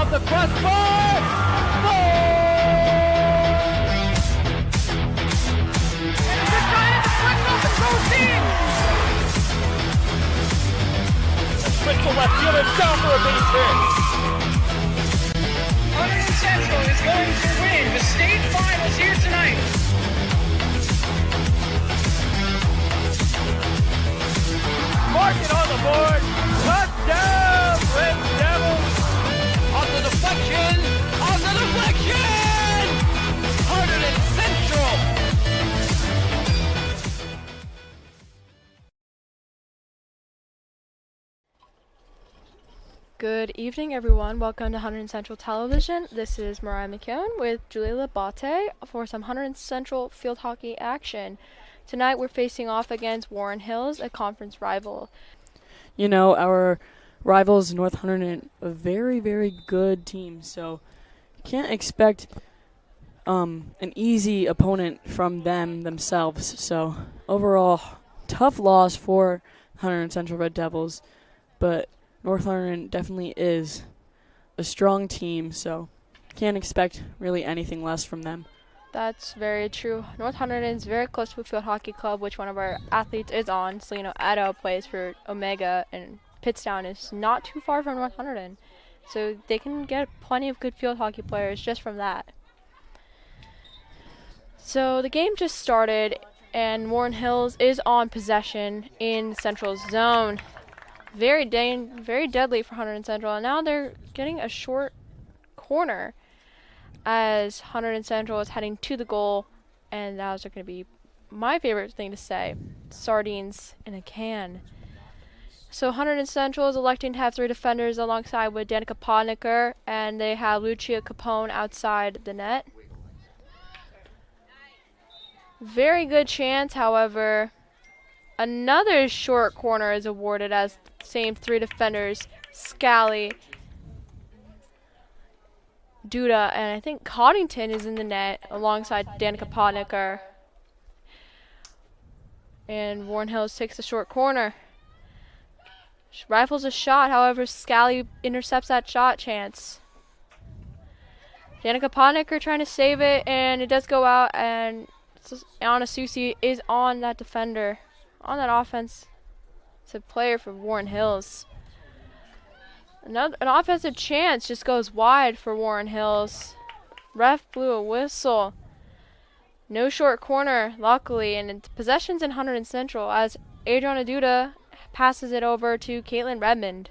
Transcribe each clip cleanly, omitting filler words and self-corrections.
off the crossbar. Goal! And it's a giant deflection off the goal team. The switch to left field is down for a base hit. Hunterdon Central is going to win the state finals here tonight. Mark it on the board. Touchdown, Red Devils. Off the deflection. Off the deflection. Hunterdon Central. Good evening, everyone. Welcome to Hunterdon Central Television. This is Mariah McKeown with Julia Labate for some Hunterdon Central field hockey action. Tonight we're facing off against Warren Hills, a conference rival. You know, our rivals, North Hunterdon, a very, very good team, so can't expect an easy opponent from themselves. So overall, tough loss for Hunterdon Central Red Devils, but North Hunterdon definitely is a strong team, so can't expect really anything less from them. That's very true. North Hunterdon is very close to Field Hockey Club, which one of our athletes is on. Selena Edo plays for Omega, and Pittstown is not too far from North Hunterdon. So they can get plenty of good field hockey players just from that. So the game just started, and Warren Hills is on possession in Central's zone. Very deadly for Hunterdon Central, and now they're getting a short corner as Hunterdon Central is heading to the goal, and that was going to be my favorite thing to say, sardines in a can. So Hunterdon Central is electing to have 3 defenders alongside with Danica Podniker, and they have Lucia Capone outside the net. Very good chance, however. Another short corner is awarded as same 3 defenders, Scally, Duda, and I think Coddington is in the net alongside Danica Podniker. And Warren Hills takes the short corner. Rifles a shot, however, Scally intercepts that shot chance. Danica Podniker trying to save it, and it does go out, and Anna Susi is on that defender, on that offense. It's a player for Warren Hills. An offensive chance just goes wide for Warren Hills. Ref blew a whistle. No short corner, luckily, and possession's in Hunterdon Central as Adriana Duda passes it over to Caitlin Redmond.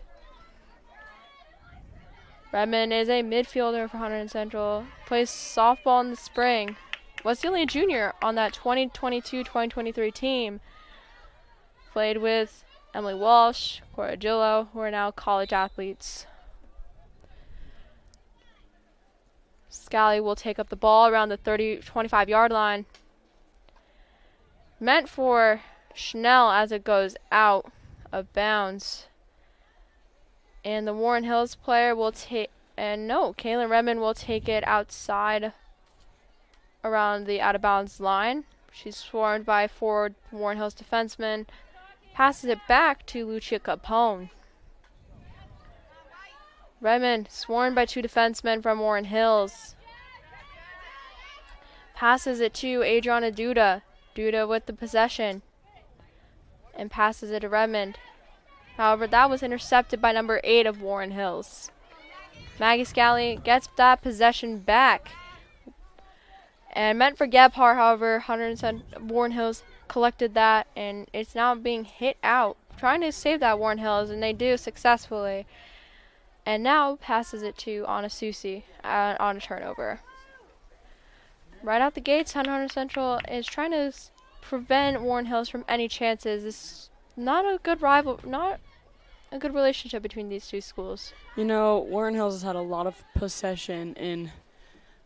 Redmond is a midfielder for Hunterdon Central. Plays softball in the spring. Was the only junior on that 2022-2023 team. Played with Emily Walsh, Cora Gillo, who are now college athletes. Scally will take up the ball around the 25-yard line. Meant for Schnell as it goes out of bounds. And the Warren Hills player will take, and no, Caitlin Redmond will take it outside around the out-of-bounds line. She's swarmed by 4 Warren Hills defensemen. Passes it back to Lucia Capone. Redmond swarmed by 2 defensemen from Warren Hills. Passes it to Adriana Duda. Duda with the possession. And passes it to Redmond. However, that was intercepted by number 8 of Warren Hills. Maggie Scally gets that possession back. And meant for Gebhardt, however, Warren Hills collected that, and it's now being hit out, trying to save that Warren Hills, and they do successfully. And now passes it to Anna Susi on a turnover. Right out the gates, Hunterdon Central is trying to prevent Warren Hills from any chances. It's not a good relationship between these 2 schools. You know, Warren Hills has had a lot of possession in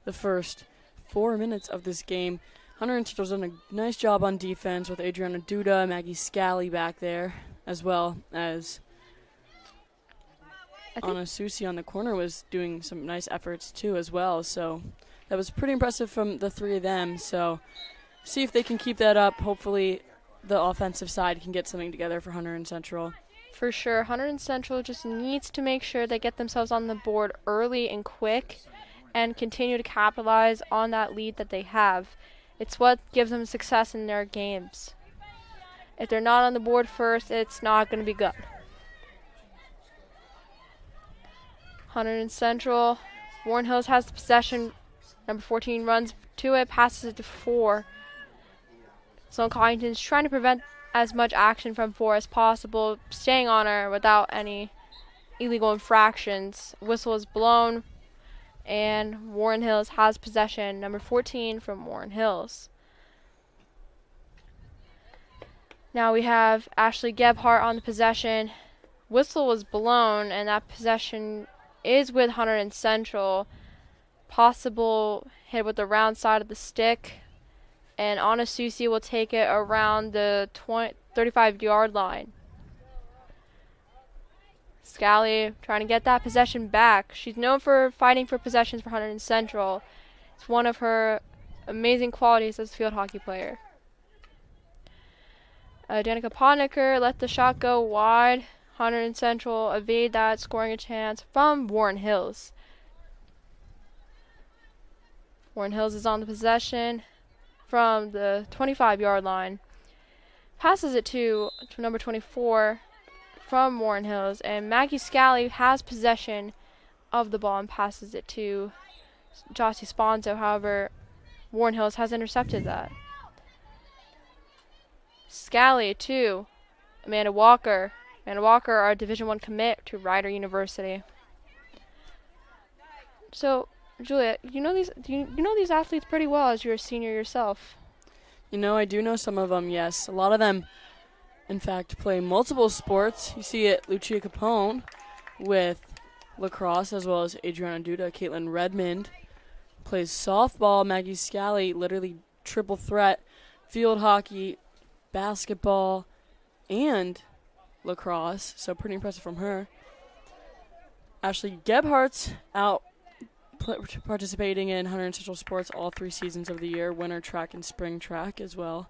the first 4 minutes of this game. Hunterdon Central's done a nice job on defense with Adriana Duda, Maggie Scally back there, as well as Anna Susi on the corner was doing some nice efforts too as well. So that was pretty impressive from the 3 of them. So see if they can keep that up. Hopefully the offensive side can get something together for Hunterdon Central. For sure, Hunterdon Central just needs to make sure they get themselves on the board early and quick and continue to capitalize on that lead that they have. It's what gives them success in their games. If they're not on the board first, it's not going to be good. Hunterdon Central, Warren Hills has the possession. Number 14 runs to it, passes it to 4. So Collington's trying to prevent as much action from 4 as possible, staying on her without any illegal infractions. Whistle is blown, and Warren Hills has possession. Number 14 from Warren Hills. Now we have Ashley Gebhardt on the possession. Whistle was blown, and that possession is with Hunterdon Central. Possible hit with the round side of the stick. And Anna Susi will take it around the 35-yard line. Scally trying to get that possession back. She's known for fighting for possessions for Hunterdon Central. It's one of her amazing qualities as a field hockey player. Danica Podnicker let the shot go wide. Hunterdon Central evade that, scoring a chance from Warren Hills. Warren Hills is on the possession from the 25-yard line. Passes it to number 24 from Warren Hills, and Maggie Scally has possession of the ball and passes it to Jossie Sponzo. However, Warren Hills has intercepted that. Scally to Amanda Walker. Amanda Walker, our Division I commit to Rider University. So, Julia, you know these athletes pretty well as you're a senior yourself. You know, I do know some of them, yes. A lot of them, in fact, play multiple sports. You see it, Lucia Capone with lacrosse, as well as Adriana Duda. Caitlin Redmond plays softball. Maggie Scally, literally triple threat. Field hockey, basketball, and lacrosse. So pretty impressive from her. Ashley Gebhardt's out participating in Hunterdon Central sports all 3 seasons of the year, winter track and spring track as well.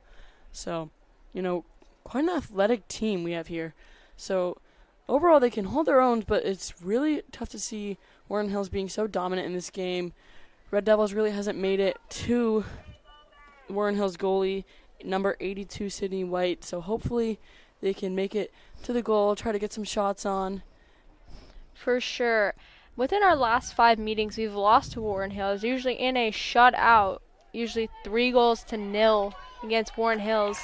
So, you know, quite an athletic team we have here. So, overall they can hold their own, but it's really tough to see Warren Hills being so dominant in this game. Red Devils really hasn't made it to Warren Hills goalie, number 82, Sydney White. So, hopefully they can make it to the goal, try to get some shots on. For sure. Within our last 5 meetings, we've lost to Warren Hills, usually in a shutout, usually 3-0 against Warren Hills.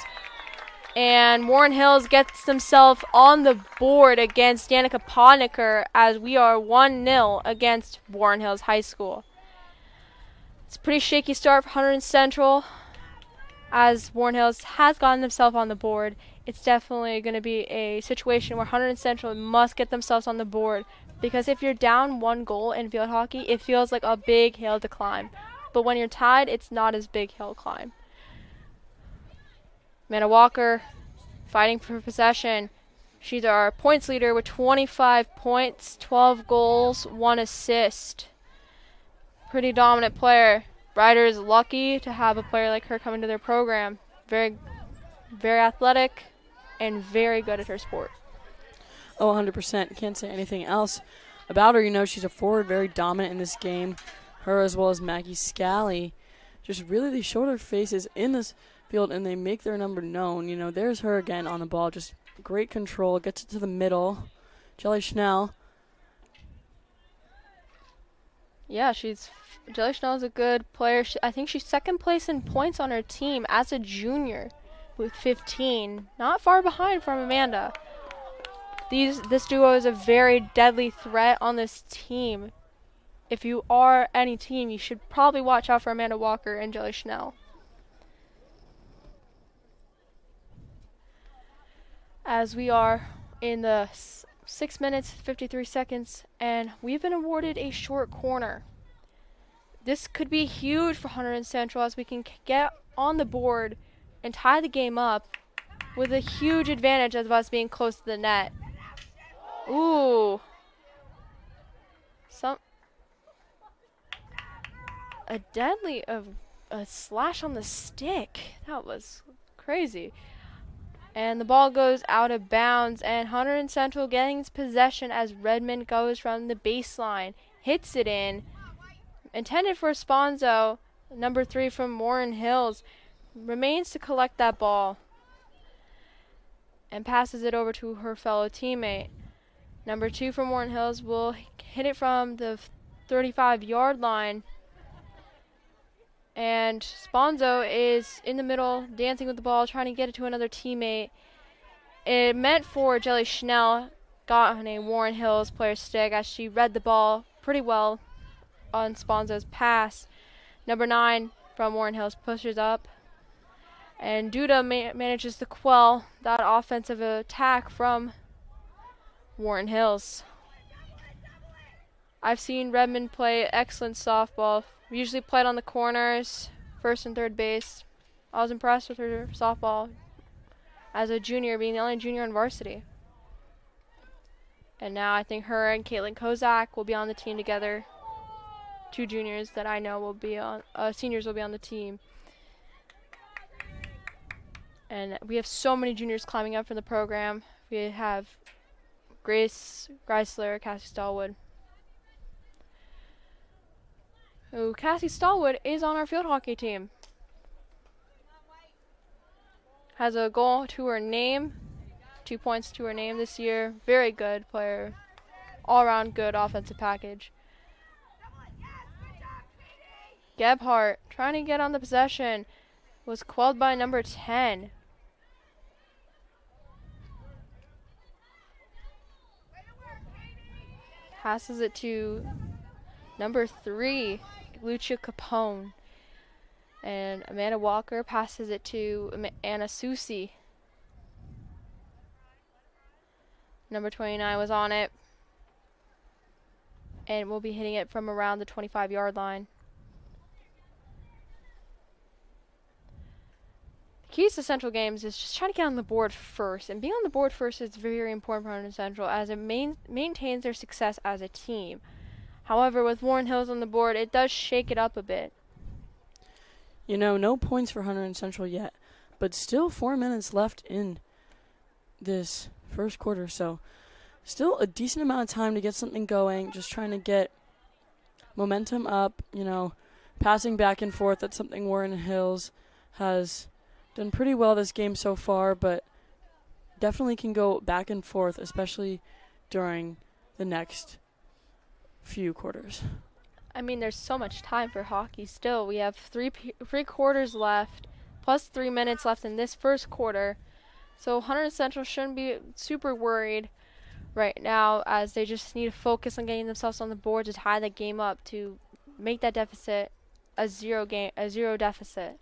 And Warren Hills gets themselves on the board against Danica Podnicker as we are 1-0 against Warren Hills High School. It's a pretty shaky start for Hunterdon Central as Warren Hills has gotten themselves on the board. It's definitely going to be a situation where Hunterdon Central must get themselves on the board. Because if you're down 1 goal in field hockey, it feels like a big hill to climb. But when you're tied, it's not as big hill climb. Amanda Walker fighting for possession. She's our points leader with 25 points, 12 goals, 1 assist. Pretty dominant player. Ryder is lucky to have a player like her come into their program. Very, very athletic and very good at her sport. Oh, 100%. Can't say anything else about her. You know, she's a forward, very dominant in this game. Her as well as Maggie Scally. Just really, they show their faces in this field and they make their number known. You know, there's her again on the ball. Just great control. Gets it to the middle. Jelly Schnell. Yeah, Jelly Schnell is a good player. I think she's second place in points on her team as a junior with 15. Not far behind from Amanda. This duo is a very deadly threat on this team. If you are any team, you should probably watch out for Amanda Walker and Jelly Schnell. As we are in the 6 minutes, 53 seconds, and we've been awarded a short corner. This could be huge for Hunterdon Central as we can get on the board and tie the game up with a huge advantage of us being close to the net. Ooh. A slash on the stick. That was crazy. And the ball goes out of bounds, and Hunterdon Central getting its possession as Redmond goes from the baseline. Hits it in. Intended for Sponzo, number 3 from Warren Hills. Remains to collect that ball. And passes it over to her fellow teammate. Number 2 from Warren Hills will hit it from the 35-yard line. And Sponzo is in the middle, dancing with the ball, trying to get it to another teammate. It meant for Jelly Schnell, got on a Warren Hills player's stick as she read the ball pretty well on Sponzo's pass. Number 9 from Warren Hills pushes up. And Duda manages to quell that offensive attack from Warren Hills. I've seen Redmond play excellent softball. We usually played on the corners, first and third base. I was impressed with her softball as a junior, being the only junior on varsity. And now I think her and Caitlin Kozak will be on the team together. 2 juniors that I know will be on, seniors will be on the team. And we have so many juniors climbing up from the program. We have Grace Greisler, Cassie Stallwood. Oh, Cassie Stallwood is on our field hockey team. Has a goal to her name, 2 points to her name this year. Very good player, all-around good offensive package. Gebhardt trying to get on the possession, was quelled by number 10. Passes it to number 3, Lucia Capone. And Amanda Walker passes it to Anna Susi. Number 29 was on it. And we'll be hitting it from around the 25-yard line. The keys to Central games is just trying to get on the board first. And being on the board first is very important for Hunterdon Central as it maintains their success as a team. However, with Warren Hills on the board, it does shake it up a bit. You know, no points for Hunterdon Central yet, but still 4 minutes left in this first quarter, so still a decent amount of time to get something going, just trying to get momentum up, you know, passing back and forth. That's something Warren Hills has done pretty well this game so far, but definitely can go back and forth, especially during the next few quarters. I mean, there's so much time for hockey still. We have three quarters left, plus 3 minutes left in this first quarter. So Hunterdon Central shouldn't be super worried right now, as they just need to focus on getting themselves on the board to tie the game up to make that deficit a zero deficit.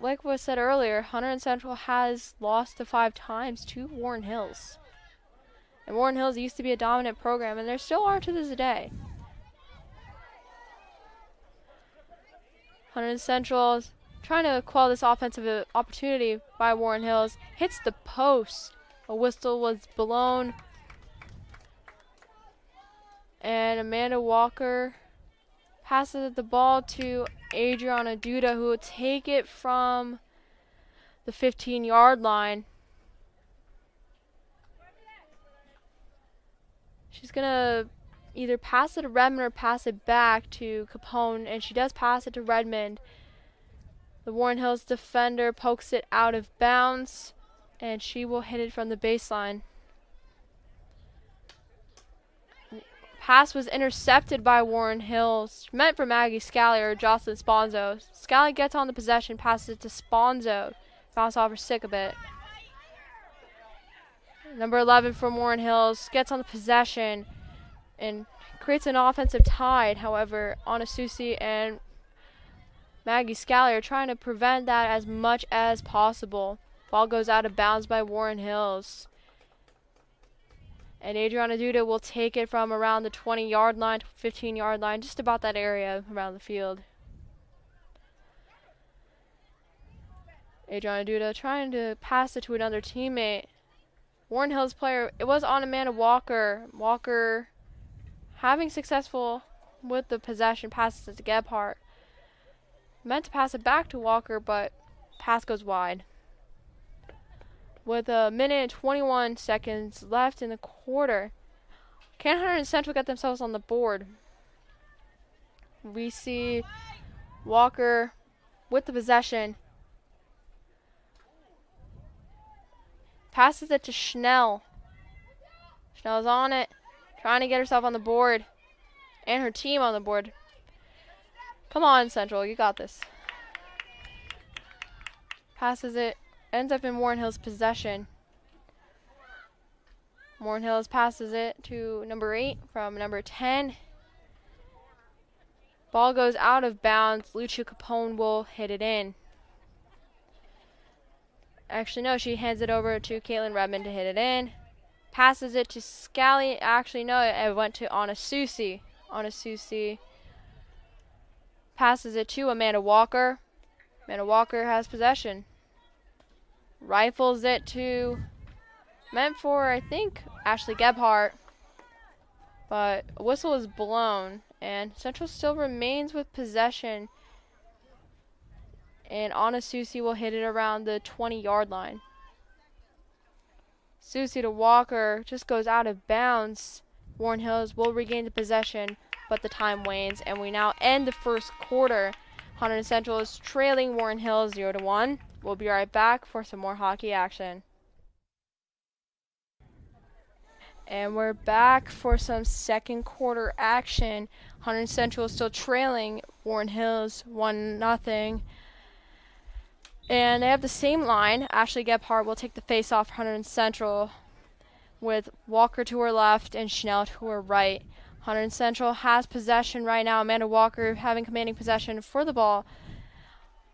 Like was said earlier, Hunterdon Central has lost to 5 times to Warren Hills. And Warren Hills used to be a dominant program, and they still are to this day. Hunterdon Central is trying to quell this offensive opportunity by Warren Hills. Hits the post. A whistle was blown. And Amanda Walker passes the ball to Adriana Duda, who will take it from the 15-yard line. She's going to either pass it to Redmond or pass it back to Capone, and she does pass it to Redmond. The Warren Hills defender pokes it out of bounds, and she will hit it from the baseline. Pass was intercepted by Warren Hills, meant for Maggie Scally or Jocelyn Sponzo. Scally gets on the possession, passes it to Sponzo. Bounce off her stick a bit. Number 11 from Warren Hills gets on the possession and creates an offensive tide. However, Anna Susi and Maggie Scally are trying to prevent that as much as possible. Ball goes out of bounds by Warren Hills. And Adriana Duda will take it from around the 20-yard line to 15-yard line, just about that area around the field. Adriana Duda trying to pass it to another teammate. Warren Hills player, it was on Amanda Walker. Walker having successful with the possession, passes it to Gebhardt. Meant to pass it back to Walker, but pass goes wide. With a minute and 21 seconds left in the quarter, can Hunterdon Central get themselves on the board? We see Walker with the possession. Passes it to Schnell. Schnell's on it, trying to get herself on the board and her team on the board. Come on, Central, you got this. Passes it, ends up in Warren Hill's possession. Warren Hills passes it to number 8 from number 10. Ball goes out of bounds. Lucia Capone will hit it in. Actually, no, she hands it over to Caitlin Redmond to hit it in. Passes it to Scally. Actually, no, it went to Anna Susi. Anna Susi passes it to Amanda Walker. Amanda Walker has possession. Rifles it to, meant for, I think, Ashley Gebhardt. But a whistle is blown, and Central still remains with possession. And Anna Susi will hit it around the 20-yard line. Susi to Walker, just goes out of bounds. Warren Hills will regain the possession, but the time wanes, and we now end the first quarter. Hunterdon Central is trailing Warren Hills 0-1. We'll be right back for some more hockey action. And we're back for some second quarter action. Hunterdon Central is still trailing Warren Hills 1-0. And they have the same line. Ashley Gebhardt will take the face-off for Hunterdon Central with Walker to her left and Schnell to her right. Hunterdon Central has possession right now. Amanda Walker having commanding possession for the ball.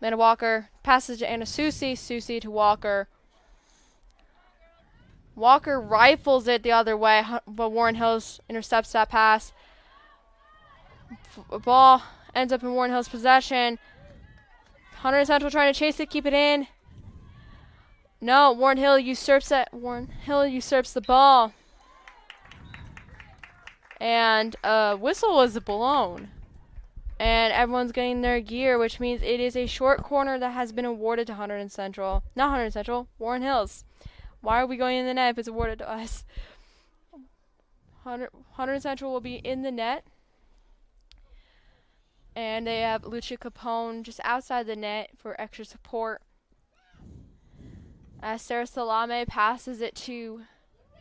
Amanda Walker passes to Anna Susi. Susi to Walker. Walker rifles it the other way, but Warren Hills intercepts that pass. Ball ends up in Warren Hills' possession. Hunterdon Central trying to chase it, keep it in. No, Warren Hill usurps it. Warren Hill usurps the ball. And whistle was blown. And everyone's getting their gear, which means it is a short corner that has been awarded to Hunterdon Central. Not Hunterdon Central, Warren Hills. Why are we going in the net if it's awarded to us? Hunterdon Central will be in the net. And they have Lucia Capone just outside the net for extra support. As Sarah Salame passes it to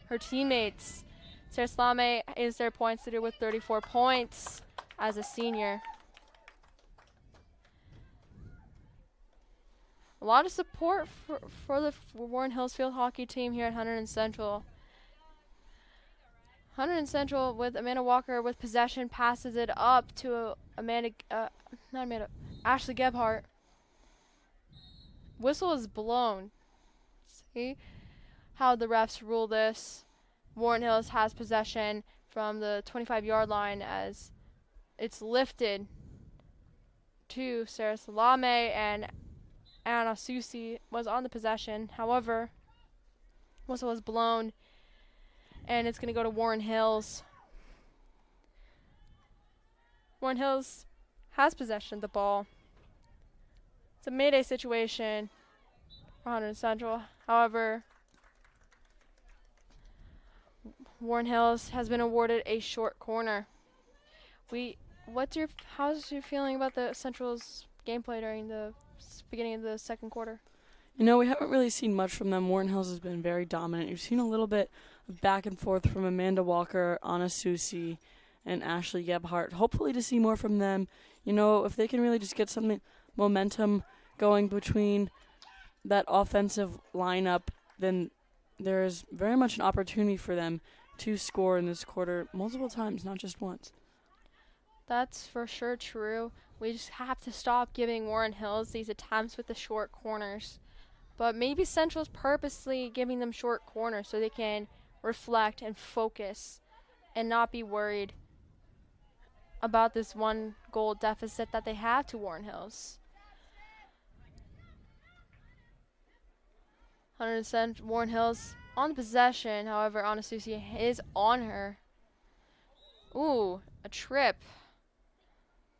her teammates. Sarah Salame is their points leader with 34 points as a senior. A lot of support for the Warren Hills field hockey team here at Hunterdon Central. Hunterdon Central with Amanda Walker with possession passes it up to Ashley Gebhardt. Whistle is blown. See how the refs rule this. Warren Hills has possession from the 25-yard line as it's lifted to Sarah Salame, and Anna Susi was on the possession. However, whistle was blown, and it's going to go to Warren Hills. Warren Hills has possession of the ball. It's a mayday situation for Hunterdon Central. However, Warren Hills has been awarded a short corner. How's your feeling about the Central's gameplay during the beginning of the second quarter? You know, we haven't really seen much from them. Warren Hills has been very dominant. You've seen a little bit of back and forth from Amanda Walker, Anna Susi, and Ashley Gebhardt. Hopefully to see more from them. You know, if they can really just get some momentum going between that offensive lineup, then there is very much an opportunity for them to score in this quarter multiple times, not just once. That's for sure true. We just have to stop giving Warren Hills these attempts with the short corners. But maybe Central's purposely giving them short corners so they can reflect and focus and not be worried about this one goal deficit that they have to Warren Hills. Warren Hills on the possession. However, Anna Susi is on her. Ooh, a trip.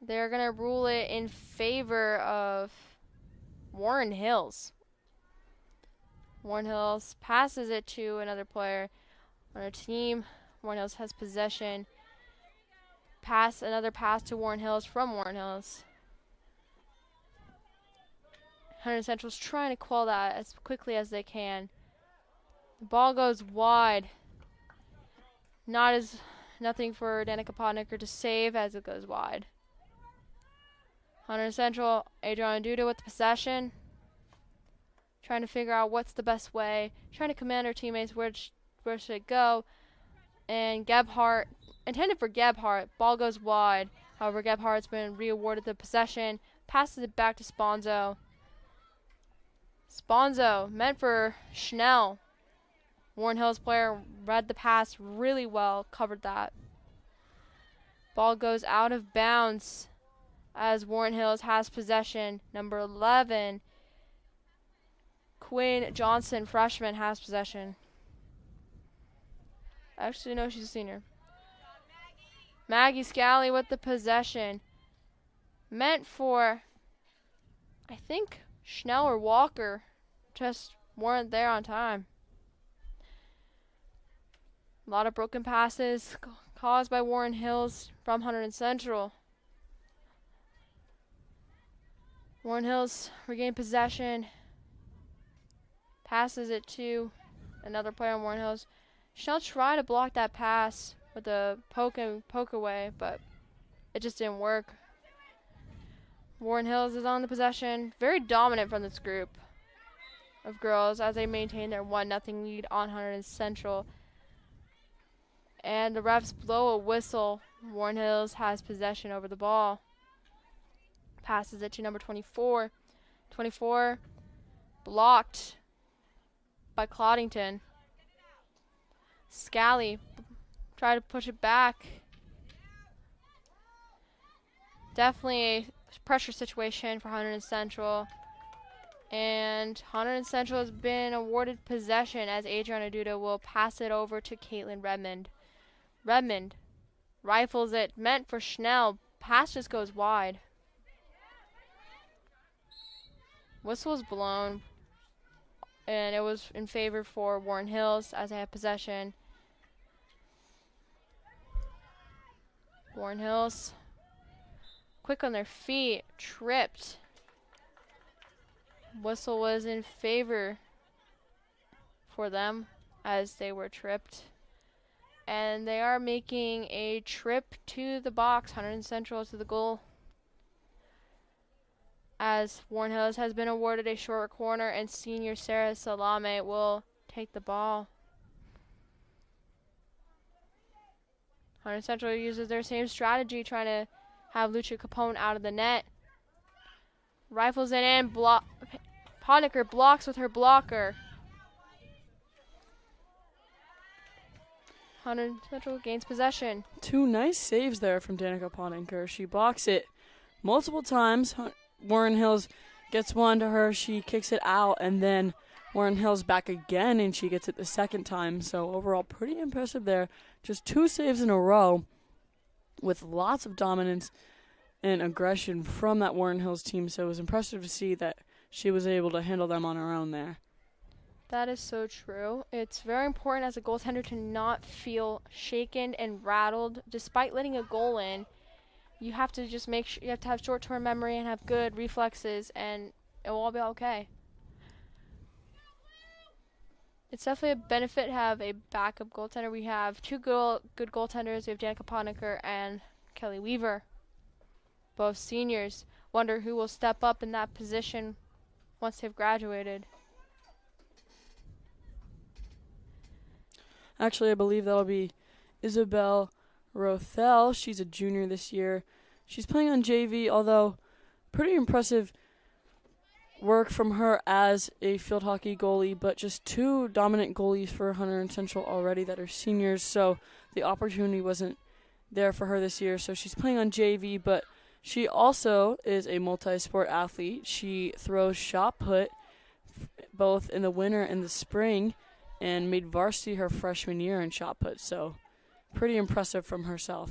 they're going to rule it in favor of Warren Hills. Warren Hills passes it to another player on our team. Warren Hills has possession. Another pass to Warren Hills from Warren Hills. Hunterdon Central's trying to quell that as quickly as they can. The ball goes wide. Nothing for Danica Podnicker to save as it goes wide. Hunterdon Central, Adriana Duda with the possession. Trying to figure out what's the best way. Trying to command her teammates where should it go. And Gebhardt, intended for Gebhardt, ball goes wide. However, Gebhardt's been re-awarded the possession. Passes it back to Sponzo. Sponzo, meant for Schnell. Warren Hills player read the pass really well, covered that. Ball goes out of bounds as Warren Hills has possession. Number 11, Quinn Johnson, freshman, has possession. Actually, no, she's a senior. Maggie Scally with the possession. Meant for, I think, Schnell or Walker. Just weren't there on time. A lot of broken passes caused by Warren Hills from Hunterdon Central. Warren Hills regained possession. Passes it to another player on Warren Hills. Schnell tried to block that pass with a poke away, but it just didn't work. Warren Hills is on the possession. Very dominant from this group of girls as they maintain their 1-0 lead on Hunterdon Central. And the refs blow a whistle. Warren Hills has possession over the ball. Passes it to number 24. 24 blocked by Cloddington. Scally tried to push it back. Definitely a pressure situation for Hunterdon Central. And Hunterdon Central has been awarded possession as Adriana Duda will pass it over to Caitlin Redmond. Redmond rifles it, meant for Schnell. Pass just goes wide. Whistle is blown, and it was in favor for Warren Hills as they have possession. Warren Hills, quick on their feet, tripped. Whistle was in favor for them as they were tripped. And they are making a trip to the box, Hunterdon Central to the goal. As Warren Hills has been awarded a short corner and senior Sarah Salame will take the ball. Hunterdon Central uses their same strategy, trying to have Lucia Capone out of the net. Rifles it in, Podnicker blocks with her blocker. Hunterdon Central gains possession. Two nice saves there from Danica Podnicker. She blocks it multiple times. Warren Hills gets one to her. She kicks it out, and then Warren Hills back again, and she gets it the second time. So overall, pretty impressive there. Just two saves in a row with lots of dominance and aggression from that Warren Hills team. So it was impressive to see that she was able to handle them on her own there. That is so true. It's very important as a goaltender to not feel shaken and rattled despite letting a goal in. You have to just make sure you have to have short-term memory and have good reflexes, and it will all be okay. It's definitely a benefit to have a backup goaltender. We have two good goaltenders. We have Danica Podnicker and Kelly Weaver, both seniors. Wonder who will step up in that position once they've graduated. Actually, I believe that'll be Isabel Rothel. She's a junior this year. She's playing on JV, although pretty impressive work from her as a field hockey goalie, but just two dominant goalies for Hunterdon Central already that are seniors, so the opportunity wasn't there for her this year. So she's playing on JV, but she also is a multi-sport athlete. She throws shot put both in the winter and the spring, and made varsity her freshman year in shot put, so pretty impressive from herself.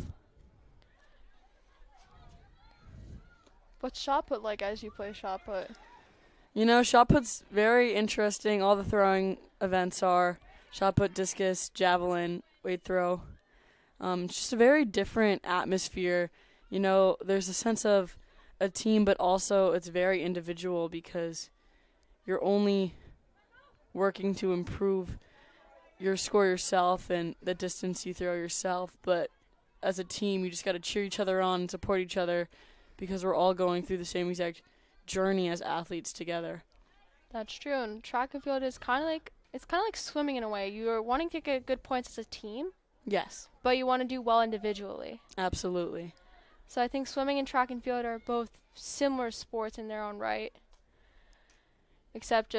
What's shot put like as you play shot put? You know, shot put's very interesting. All the throwing events are shot put, discus, javelin, weight throw. It's just a very different atmosphere. You know, there's a sense of a team, but also it's very individual because you're only working to improve your score yourself and the distance you throw yourself. But as a team, you just got to cheer each other on and support each other because we're all going through the same exact journey as athletes together. That's true. And track and field is kind of like swimming in a way. You're wanting to get good points as a team, Yes, but you want to do well individually. absolutely. So I think swimming and track and field are both similar sports in their own right, except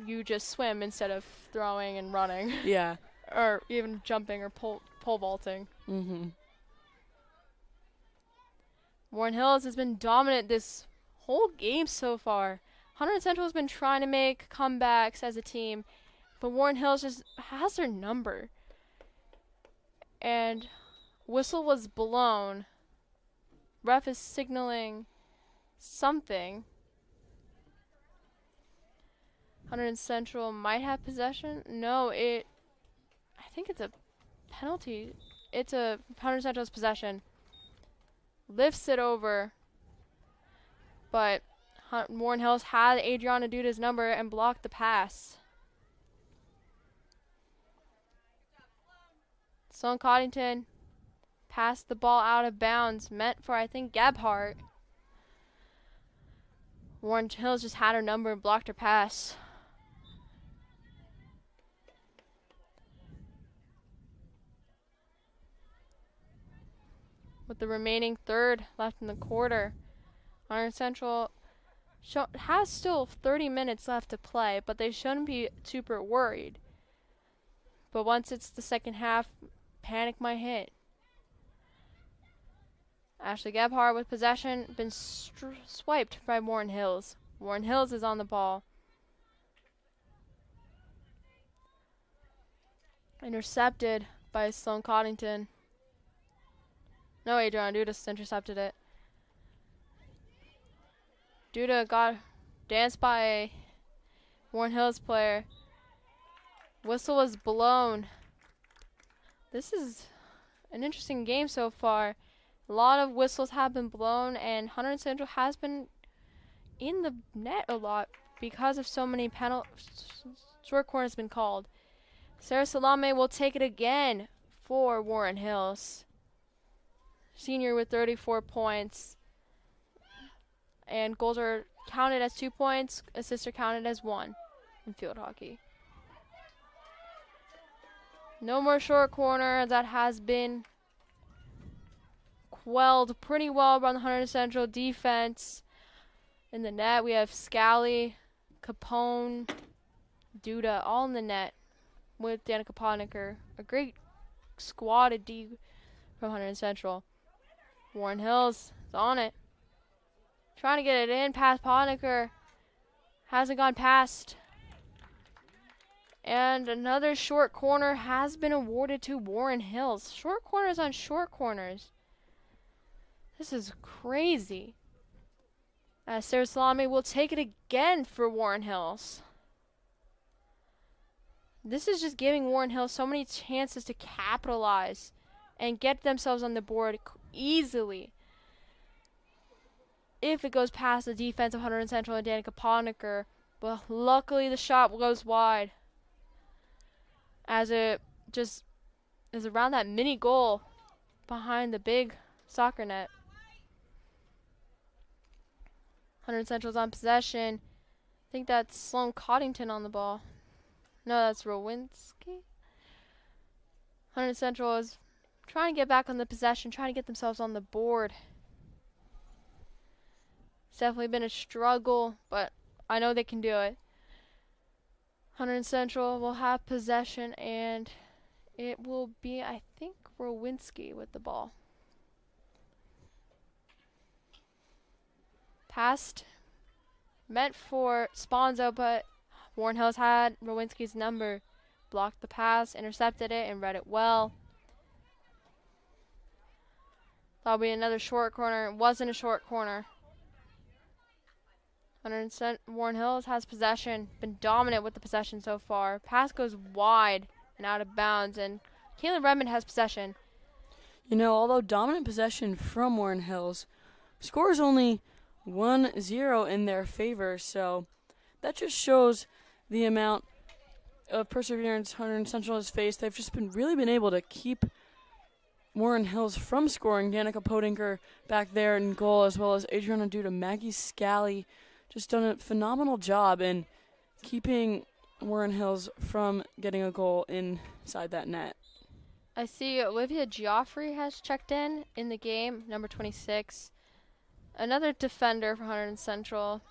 you just swim instead of throwing and running, Yeah. or even jumping or pole vaulting. Mhm. Warren Hills has been dominant this whole game so far. Hunterdon Central has been trying to make comebacks as a team, but Warren Hills just has their number. And whistle was blown. Ref is signaling something. Hunterdon Central might have possession. No, I think it's a penalty. It's a Hunterdon Central's possession. Lifts it over, but Warren Hills had Adriana Duda's number and blocked the pass. Sloan Coddington passed the ball out of bounds, meant for, I think, Gebhardt. Warren Hills just had her number and blocked her pass. With the remaining third left in the quarter, Hunterdon Central has still 30 minutes left to play, but they shouldn't be super worried. But once it's the second half, panic might hit. Ashley Gebhardt with possession, been swiped by Warren Hills. Warren Hills is on the ball. Intercepted by Sloan Coddington. No, Adriana Duda intercepted it. Duda got danced by a Warren Hills player. Whistle was blown. This is an interesting game so far. A lot of whistles have been blown, and Hunterdon Central has been in the net a lot because of so many short corners been called. Sarah Salame will take it again for Warren Hills. Senior with 34 points. And goals are counted as 2 points. Assists are counted as 1 in field hockey. No more short corner. That has been quelled pretty well by the Hunterdon Central defense. In the net, we have Scally, Capone, Duda, all in the net with Danica Podniker. A great squad of D from Hunterdon Central. Warren Hills is on it. Trying to get it in past Podniker. Hasn't gone past. And another short corner has been awarded to Warren Hills. Short corners on short corners. This is crazy. Sarah Salame will take it again for Warren Hills. This is just giving Warren Hills so many chances to capitalize and get themselves on the board easily. If it goes past the defense of Hunterdon Central and Danica Podniker. But luckily the shot goes wide, as it just is around that mini goal behind the big soccer net. Hunterdon Central's on possession. I think that's Sloan Coddington on the ball. No, that's Rowinski. Hunterdon Central is trying to get back on the possession, trying to get themselves on the board. It's definitely been a struggle, but I know they can do it. Hunterdon Central will have possession, and it will be, I think, Rowinski with the ball. Passed, meant for Sponzo, but Warren Hills had Rowinski's number. Blocked the pass, intercepted it, and read it well. That'll be another short corner. It wasn't a short corner. Warren Hills has possession, been dominant with the possession so far. Pass goes wide and out of bounds, and Caitlin Redmond has possession. You know, although dominant possession from Warren Hills, score is only 1-0 in their favor, so that just shows the amount of perseverance Hunterdon Central has faced. They've just really been able to keep Warren Hills from scoring. Danica Podinker back there in goal, as well as Adriana Duda. Maggie Scally just done a phenomenal job in keeping Warren Hills from getting a goal inside that net. I see Olivia Geoffrey has checked in the game, number 26. Another defender for Hunterdon Central.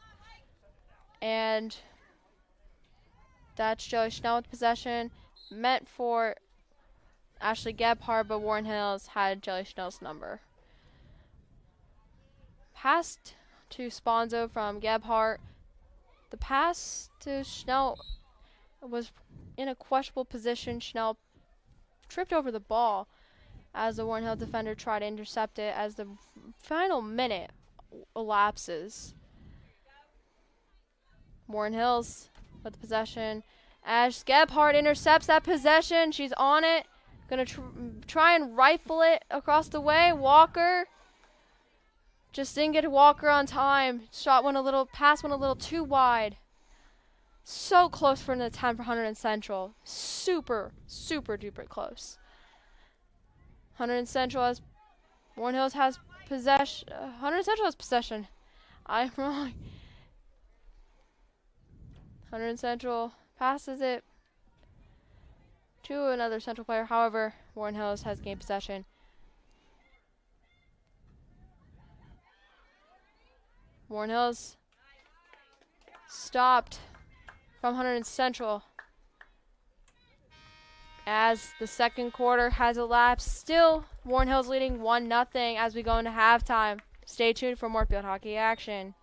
And that's Joey Schnell with possession. Meant for Ashley Gebhardt, but Warren Hills had Jelly Schnell's number. Passed to Sponzo from Gebhardt. The pass to Schnell was in a questionable position. Schnell tripped over the ball as the Warren Hills defender tried to intercept it as the final minute elapses. Warren Hills with the possession. As Gebhardt intercepts that possession, she's on it. Gonna try and rifle it across the way. Walker just didn't get to Walker on time. Pass went a little too wide. So close for an attempt for Hunterdon Central. Super, super duper close. Hunterdon Central has, Warren Hills has possession. Hunterdon Central has possession. I'm wrong. Hunterdon Central passes it to another Central player. However, Warren Hills has gained possession. Warren Hills stopped from Hunterdon Central as the second quarter has elapsed. Still, Warren Hills leading 1-0 as we go into halftime. Stay tuned for more field hockey action.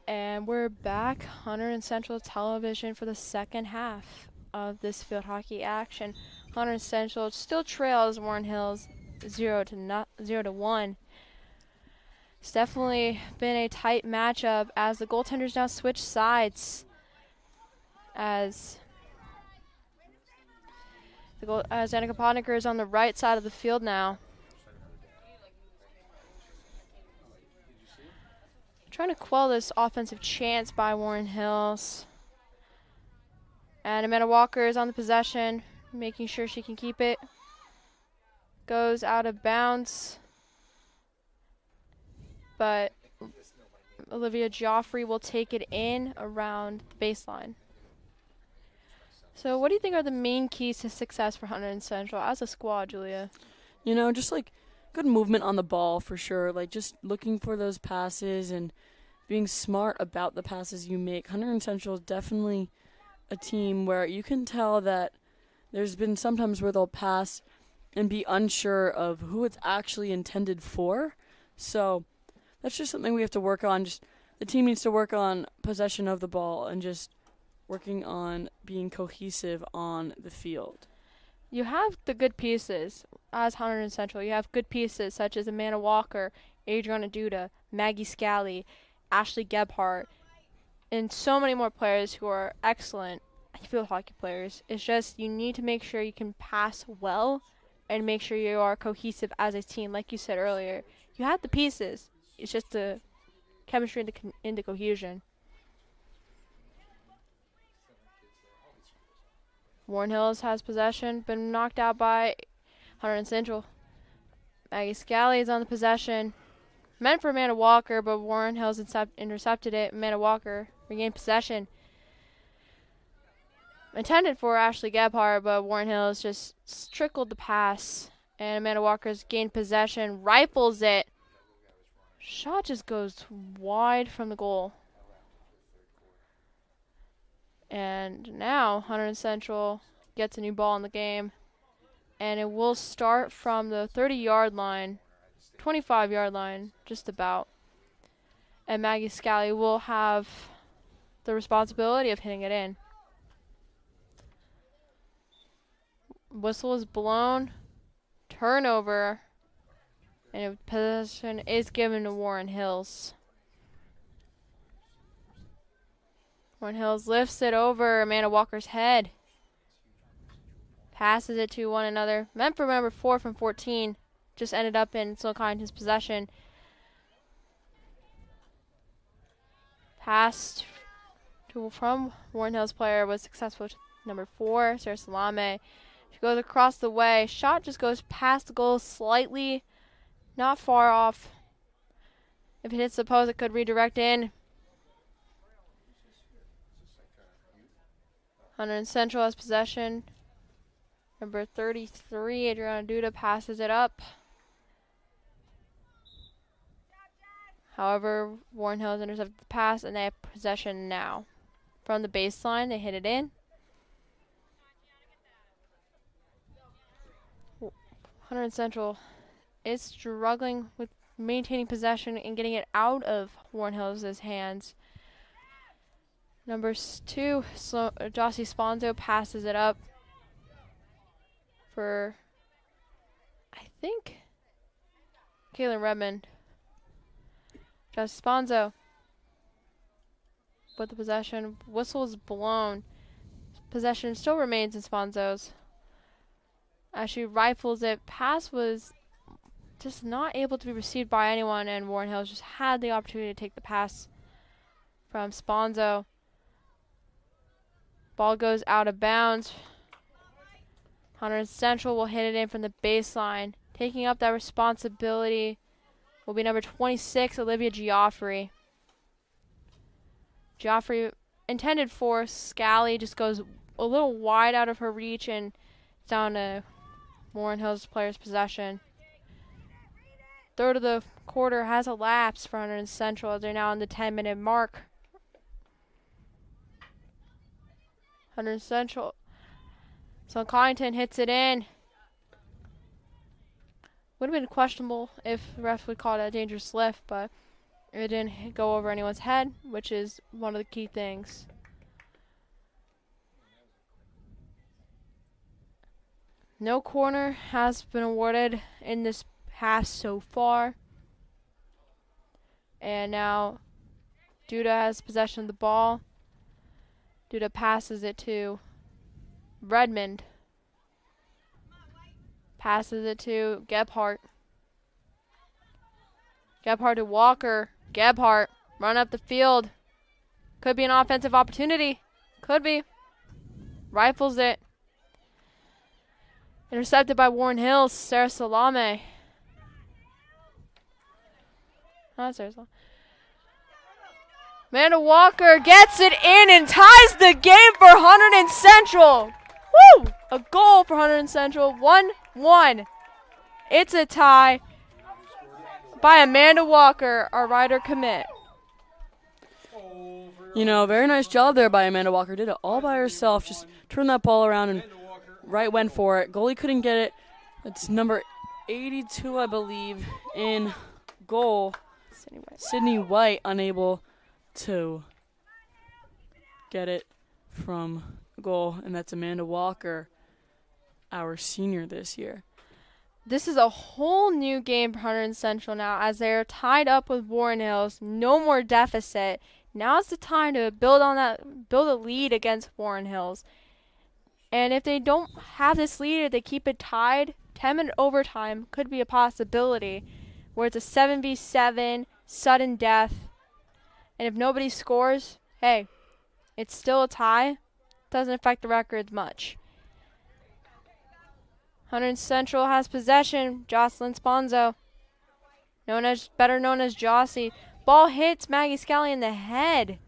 And we're back, Hunterdon Central Television, for the second half of this field hockey action. Hunterdon Central still trails Warren Hills 0-1. It's definitely been a tight matchup as the goaltenders now switch sides. As Danica Podniker is on the right side of the field now. Trying to quell this offensive chance by Warren Hills. And Amanda Walker is on the possession, making sure she can keep it. Goes out of bounds. But Olivia Geoffrey will take it in around the baseline. So what do you think are the main keys to success for Hunterdon Central as a squad, Julia? You know, just like good movement on the ball for sure. Like just looking for those passes and being smart about the passes you make. Hunterdon Central is definitely a team where you can tell that there's been sometimes where they'll pass and be unsure of who it's actually intended for. So that's just something we have to work on. Just the team needs to work on possession of the ball and just working on being cohesive on the field. You have the good pieces as Hunterdon Central. You have good pieces such as Amanda Walker, Adriana Duda, Maggie Scally, Ashley Gebhardt, and so many more players who are excellent field hockey players. It's just you need to make sure you can pass well and make sure you are cohesive as a team. Like you said earlier, you have the pieces. It's just the chemistry and the cohesion. Warren Hills has possession, been knocked out by Hunterdon Central. Maggie Scally is on the possession. Meant for Amanda Walker, but Warren Hills intercepted it. Amanda Walker regained possession. Intended for Ashley Gebhardt, but Warren Hills just trickled the pass. And Amanda Walker's gained possession, rifles it. Shot just goes wide from the goal. And now Hunterdon Central gets a new ball in the game. And it will start from the 30-yard line. 25-yard line, just about. And Maggie Scally will have the responsibility of hitting it in. Whistle is blown. Turnover. And possession is given to Warren Hills. Warren Hills lifts it over Amanda Walker's head. Passes it to one another. Meant for number 4 from 14. Just ended up in Sloan-Collington's possession. Passed from Warren Hills player was successful to number 4, Sarah Salame. She goes across the way. Shot just goes past the goal slightly. Not far off. If it hits the post, it could redirect in. Hunterdon Central has possession. Number 33, Adriana Duda, passes it up. However, Warren Hills intercepted the pass, and they have possession now. From the baseline, they hit it in. Hunterdon Central is struggling with maintaining possession and getting it out of Warren Hills' hands. Number 2, Jossie Sponzo passes it up for, I think, Kaylin Redmond. Jossie Sponzo with the possession. Whistle is blown. Possession still remains in Sponzo's. As she rifles it, pass was just not able to be received by anyone, and Warren Hills just had the opportunity to take the pass from Sponzo. Ball goes out of bounds. Hunterdon Central will hit it in from the baseline. Taking up that responsibility will be number 26, Olivia Geoffrey. Geoffrey intended for Scally, just goes a little wide out of her reach and down to Warren Hills player's possession. Third of the quarter has elapsed for Hunterdon Central. They're now on the 10-minute mark. Hunterdon Central. So Collington hits it in. Would have been questionable if the ref would call it a dangerous lift, but it didn't go over anyone's head, which is one of the key things. No corner has been awarded in this half so far. And now Duda has possession of the ball. Duda passes it to Redmond. Passes it to Gebhardt. Gebhardt to Walker. Gebhardt run up the field. Could be an offensive opportunity. Could be. Rifles it. Intercepted by Warren Hills. Sarah Salame. Not Sarah Salame. Amanda Walker gets it in and ties the game for Hunterdon Central. Woo! A goal for Hunterdon Central. 1-1. It's a tie by Amanda Walker, our rider commit. You know, very nice job there by Amanda Walker. Did it all by herself. Just turned that ball around and right went for it. Goalie couldn't get it. It's number 82, I believe, in goal. Sydney White unable to get it from goal, and that's Amanda Walker, our senior this year. This is a whole new game for Hunterdon Central now, as they're tied up with Warren Hills. No more deficit. Now's the time to build a lead against Warren Hills. And if they don't have this lead, if they keep it tied, 10-minute overtime could be a possibility, where it's a 7v7, sudden death. And if nobody scores, hey, it's still a tie. Doesn't affect the record much. Hunterdon Central has possession. Jocelyn Sponzo, better known as Jossie. Ball hits Maggie Scally in the head.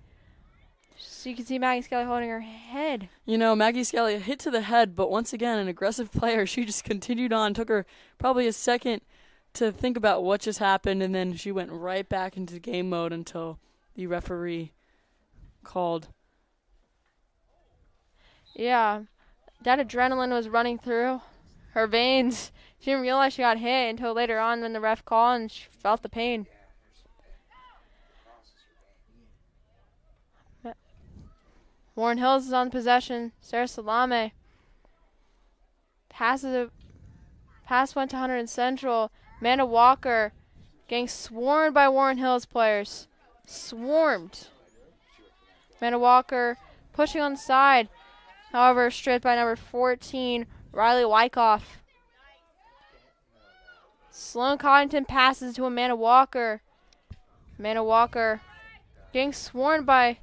So you can see Maggie Scally holding her head. You know, Maggie Scally hit to the head, but once again, an aggressive player. She just continued on. Took her probably a second to think about what just happened, and then she went right back into game mode until the referee called. Yeah, that adrenaline was running through her veins. She didn't realize she got hit until later on when the ref called and she felt the pain. Warren Hills is on possession. Sarah Salame. Pass went to Hunterdon Central. Amanda Walker getting swarmed by Warren Hills players. Swarmed. Amanda Walker pushing on the side. However, stripped by number 14, Riley Wyckoff. Sloan Coddington passes to Amanda Walker. Amanda Walker getting swarmed by,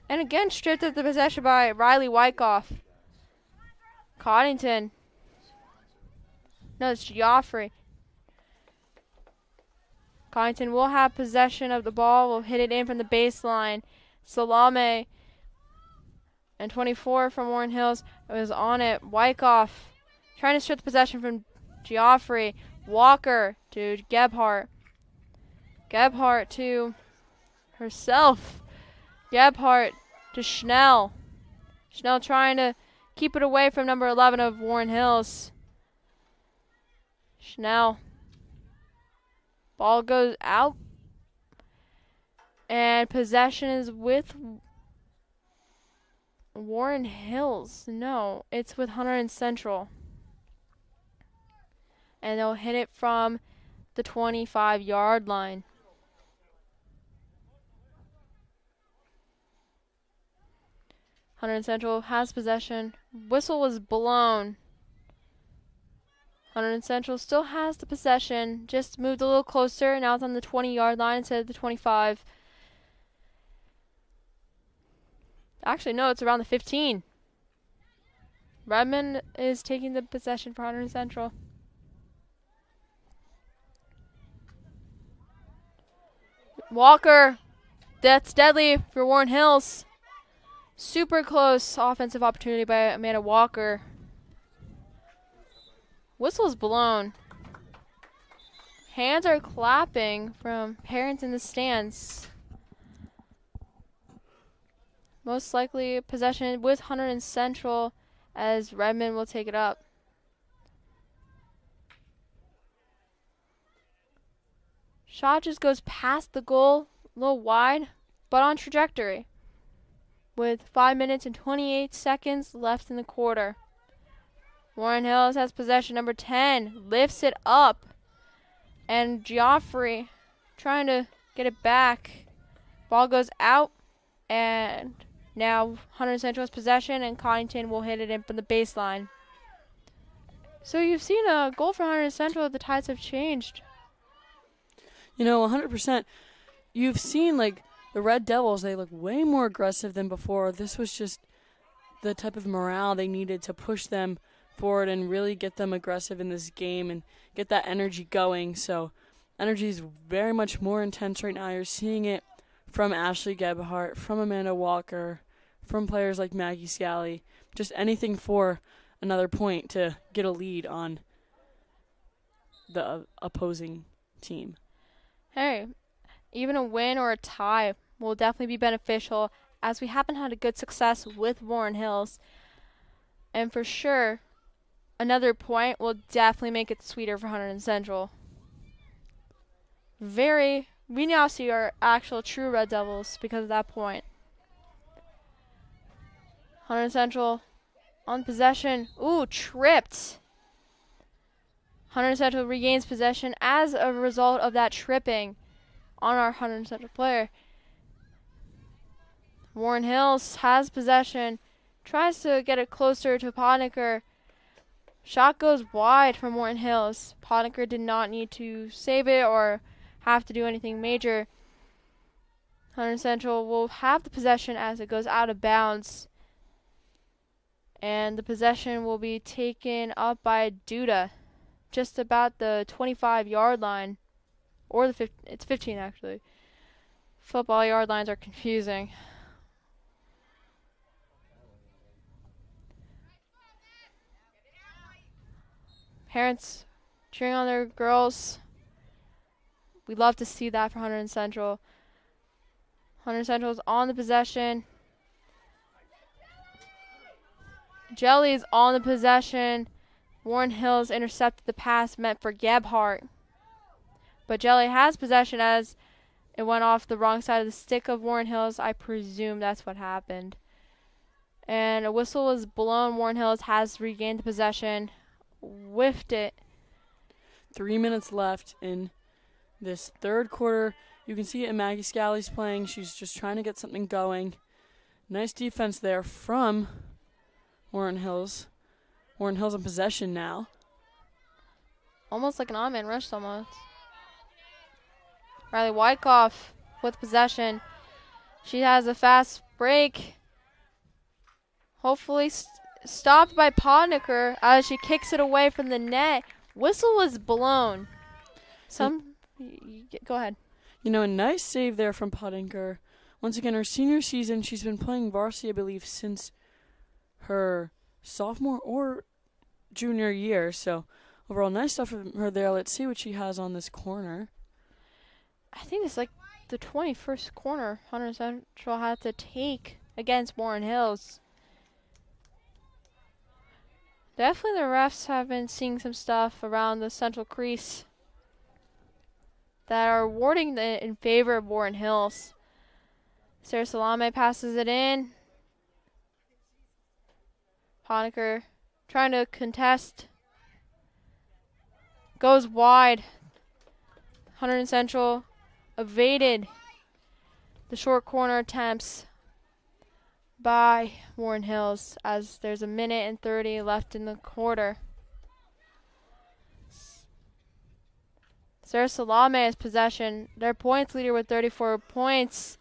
and again stripped of the possession by Riley Wyckoff. Coddington. No, it's Geoffrey. Coddington will have possession of the ball. Will hit it in from the baseline. Salame and 24 from Warren Hills was on it. Wyckoff trying to strip the possession from Geoffrey. Walker to Gebhardt. Gebhardt to herself. Gebhardt to Schnell. Schnell trying to keep it away from number 11 of Warren Hills. Schnell. Ball goes out. And possession is with Warren Hills. No, it's with Hunterdon Central. And they'll hit it from the 25-yard line. Hunterdon Central has possession. Whistle was blown. Hunterdon Central still has the possession. Just moved a little closer. Now it's on the 20-yard line instead of the 25. Actually, no, it's around the 15. Redmond is taking the possession for Hunterdon Central. Walker, that's deadly for Warren Hills. Super close offensive opportunity by Amanda Walker. Whistle's blown. Hands are clapping from parents in the stands. Most likely possession with Hunterdon Central as Redmond will take it up. Shot just goes past the goal, a little wide, but on trajectory. With 5 minutes and 28 seconds left in the quarter. Warren Hills has possession. Number 10 lifts it up. And Geoffrey trying to get it back. Ball goes out. And now Hunterdon Central has possession, and Coddington will hit it in from the baseline. So you've seen a goal for Hunterdon Central. The tides have changed. You know, 100%. You've seen, like, the Red Devils, they look way more aggressive than before. This was just the type of morale they needed to push them forward and really get them aggressive in this game and get that energy going. So energy is very much more intense right now. You're seeing it from Ashley Gebhardt, from Amanda Walker, from players like Maggie Scally. Just anything for another point to get a lead on the opposing team. Hey, even a win or a tie will definitely be beneficial, as we haven't had a good success with Warren Hills. And for sure, another point will definitely make it sweeter for Hunterdon Central. We now see our actual true Red Devils because of that point. Hunterdon Central on possession. Ooh, tripped. Hunterdon Central regains possession as a result of that tripping on our Hunterdon Central player. Warren Hills has possession, tries to get it closer to Podnicker. Shot goes wide from Warren Hills. Podnicker did not need to save it or have to do anything major. Hunterdon Central will have the possession as it goes out of bounds. And the possession will be taken up by Duda, just about the 25-yard line. Or it's 15 actually. Football yard lines are confusing. Parents cheering on their girls. We love to see that for Hunterdon Central. Hunterdon Central is on the possession. Jelly is on the possession. Warren Hills intercepted the pass meant for Gebhardt. But Jelly has possession as it went off the wrong side of the stick of Warren Hills. I presume that's what happened. And a whistle was blown. Warren Hills has regained the possession. Whiffed it. 3 minutes left in this third quarter. You can see it in Maggie Scally's playing. She's just trying to get something going. Nice defense there from Warren Hills. Warren Hills in possession now. Almost like an on-man rush almost. Riley Wyckoff with possession. She has a fast break. Hopefully stopped by Podniker as she kicks it away from the net. Whistle was blown. Go ahead. You know, a nice save there from Podniker. Once again, her senior season, she's been playing varsity, I believe, since her sophomore or junior year. So, overall, nice stuff from her there. Let's see what she has on this corner. I think it's like the 21st corner Hunterdon Central had to take against Warren Hills. Definitely the refs have been seeing some stuff around the central crease that are awarding in favor of Warren Hills. Sarah Salame passes it in. Podniker trying to contest. Goes wide. Hunterdon Central evaded the short corner attempts by Warren Hills as there's 1:30 left in the quarter. Sarah Salame has possession. Their points leader with 34 points.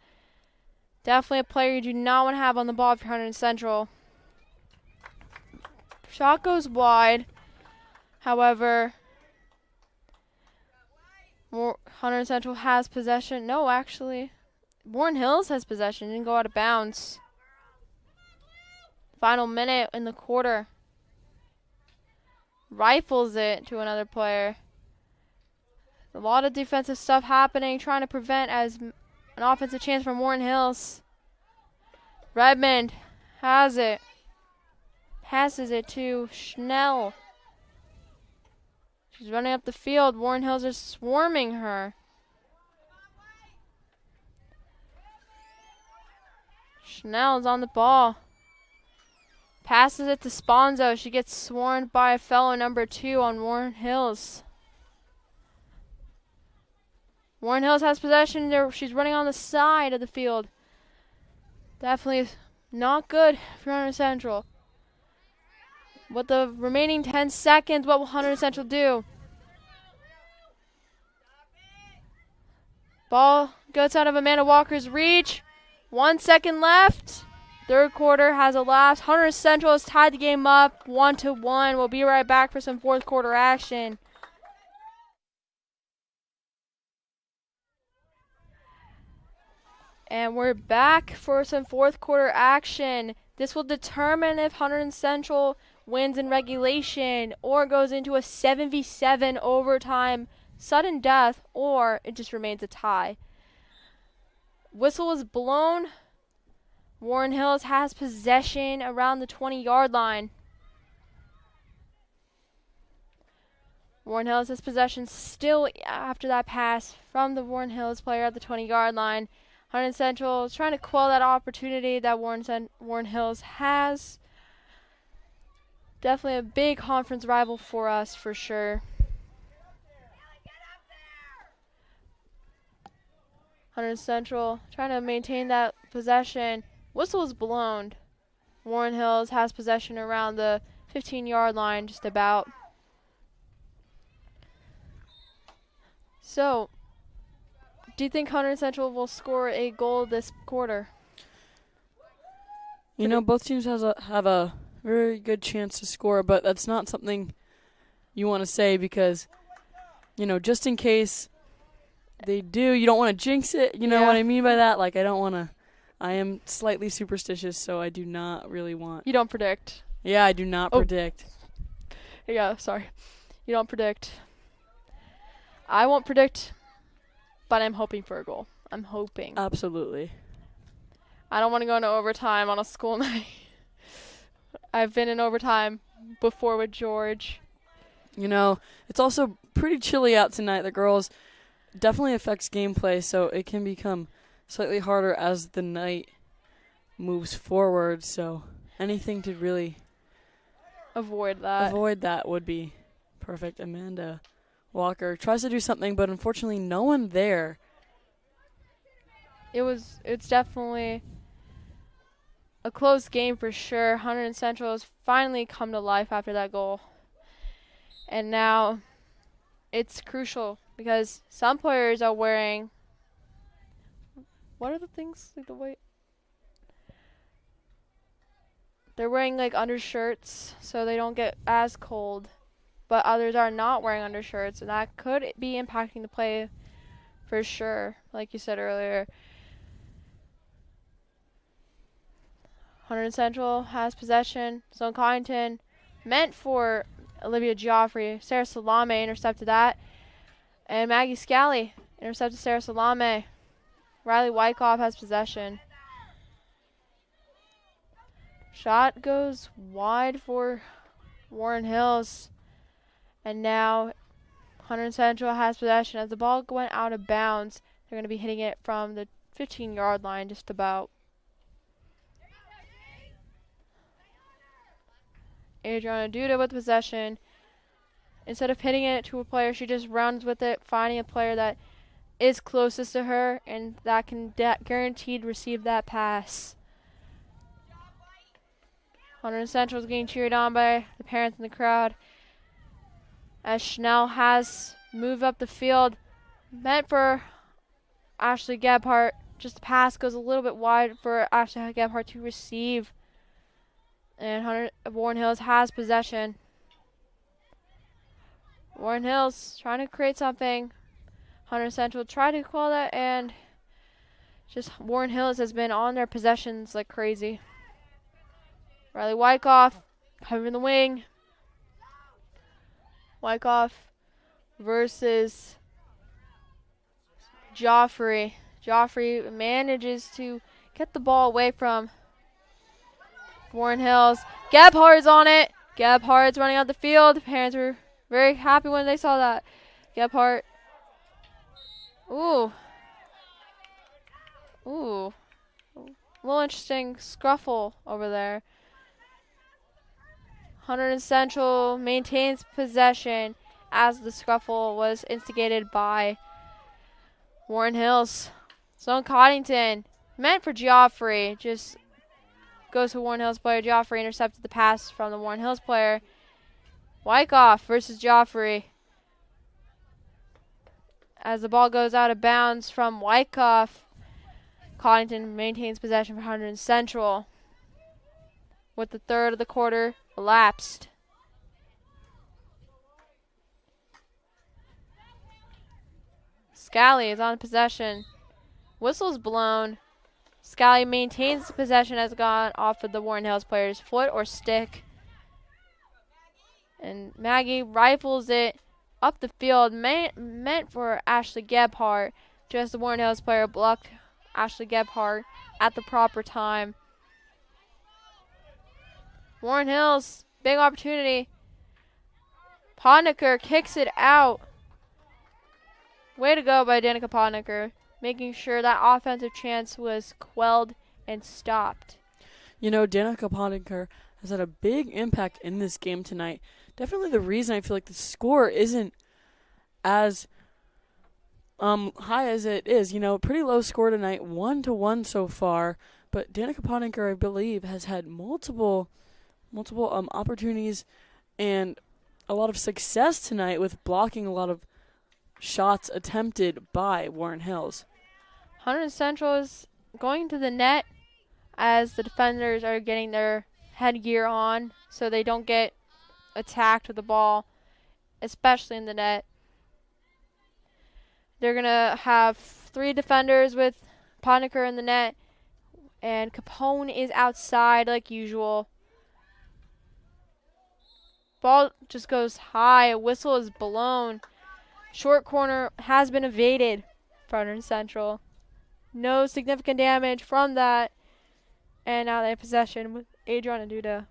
Definitely a player you do not want to have on the ball for Hunterdon Central. Shot goes wide. However, Hunterdon Central has possession. No, actually, Warren Hills has possession. Didn't go out of bounds. Final minute in the quarter. Rifles it to another player. A lot of defensive stuff happening, trying to prevent as an offensive chance from Warren Hills. Redmond has it. Passes it to Schnell. She's running up the field. Warren Hills are swarming her. Schnell's on the ball. Passes it to Sponzo. She gets swarmed by a fellow number 2 on Warren Hills. Warren Hills has possession there. She's running on the side of the field. Definitely not good for Hunterdon Central. With the remaining 10 seconds, what will Hunterdon Central do? Ball goes out of Amanda Walker's reach. 1 second left. Third quarter has elapsed. Hunterdon Central has tied the game up 1-1. We'll be right back for some fourth quarter action. And we're back for some fourth quarter action. This will determine if Hunterdon Central wins in regulation or goes into a 7v7 overtime sudden death, or it just remains a tie. Whistle is blown. Warren Hills has possession around the 20-yard line. Warren Hills has possession still after that pass from the Warren Hills player at the 20-yard line. Hunterdon Central is trying to quell that opportunity that Warren Hills has. Definitely a big conference rival for us, for sure. Hunterdon Central trying to maintain that possession. Whistle is blown. Warren Hills has possession around the 15-yard line, just about. So, do you think Hunterdon Central will score a goal this quarter? You know, both teams have a very good chance to score, but that's not something you want to say because, you know, just in case they do, you don't want to jinx it. You know what I mean by that? Like, I am slightly superstitious, so I do not really want. You don't predict. Yeah, I do not predict. Yeah, sorry. You don't predict. I won't predict, but I'm hoping for a goal. I'm hoping. Absolutely. I don't want to go into overtime on a school night. I've been in overtime before with George, You know, it's also pretty chilly out tonight. The girls definitely affects gameplay, so it can become slightly harder as the night moves forward. So anything to really Avoid that would be perfect. Amanda Walker tries to do something, but unfortunately no one there. It's definitely a close game for sure. Hunterdon Central has finally come to life after that goal. And now it's crucial because some players are wearing, what are the things like the white? They're wearing like undershirts so they don't get as cold, but others are not wearing undershirts, and that could be impacting the play for sure, like you said earlier. Hunterdon Central has possession. Sloan Connington meant for Olivia Joffrey. Sarah Salame intercepted that. And Maggie Scally intercepted Sarah Salame. Riley Wyckoff has possession. Shot goes wide for Warren Hills. And now Hunterdon Central has possession. As the ball went out of bounds, they're going to be hitting it from the 15-yard line just about. Adriana Duda with possession. Instead of hitting it to a player, she just runs with it, finding a player that is closest to her and that can guaranteed receive that pass. Hunterdon Central is getting cheered on by the parents in the crowd as Schnell has moved up the field. Meant for Ashley Gebhardt. Just the pass goes a little bit wide for Ashley Gebhardt to receive. And Warren Hills has possession. Warren Hills trying to create something. Hunterdon Central tried to call that, and just Warren Hills has been on their possessions like crazy. Riley Wyckoff covering the wing. Wyckoff versus Joffrey. Joffrey manages to get the ball away from Warren Hills. Gebhardt's on it. Gebhardt's running out the field. The parents were very happy when they saw that. Gebhardt. Ooh. A little interesting scruffle over there. Hunterdon Central maintains possession as the scruffle was instigated by Warren Hills. Sloan Coddington, meant for Joffrey, just goes to Warren Hills player. Joffrey intercepted the pass from the Warren Hills player. Wyckoff versus Joffrey. As the ball goes out of bounds from Wyckoff, Coddington maintains possession for Hunterdon Central with the third of the quarter elapsed. Scally is on possession. Whistle's blown. Scally maintains the possession as gone off of the Warren Hills player's foot or stick. And Maggie rifles it up the field, meant for Ashley Gebhardt. Just the Warren Hills player blocked Ashley Gebhardt at the proper time. Warren Hills, big opportunity. Podnicker kicks it out. Way to go by Danica Podnicker, making sure that offensive chance was quelled and stopped. You know, Danica Podnicker has had a big impact in this game tonight. Definitely the reason I feel like the score isn't as high as it is. You know, pretty low score tonight, 1-1 so far. But Danica Podnicker, I believe, has had multiple opportunities and a lot of success tonight with blocking a lot of shots attempted by Warren Hills. Hunterdon Central is going to the net as the defenders are getting their headgear on so they don't get attacked with the ball, especially in the net. They're going to have 3 defenders with Podnicker in the net, and Capone is outside like usual. Ball just goes high. A whistle is blown. Short corner has been evaded for Hunterdon Central. No significant damage from that. And now they have possession with Adriana Duda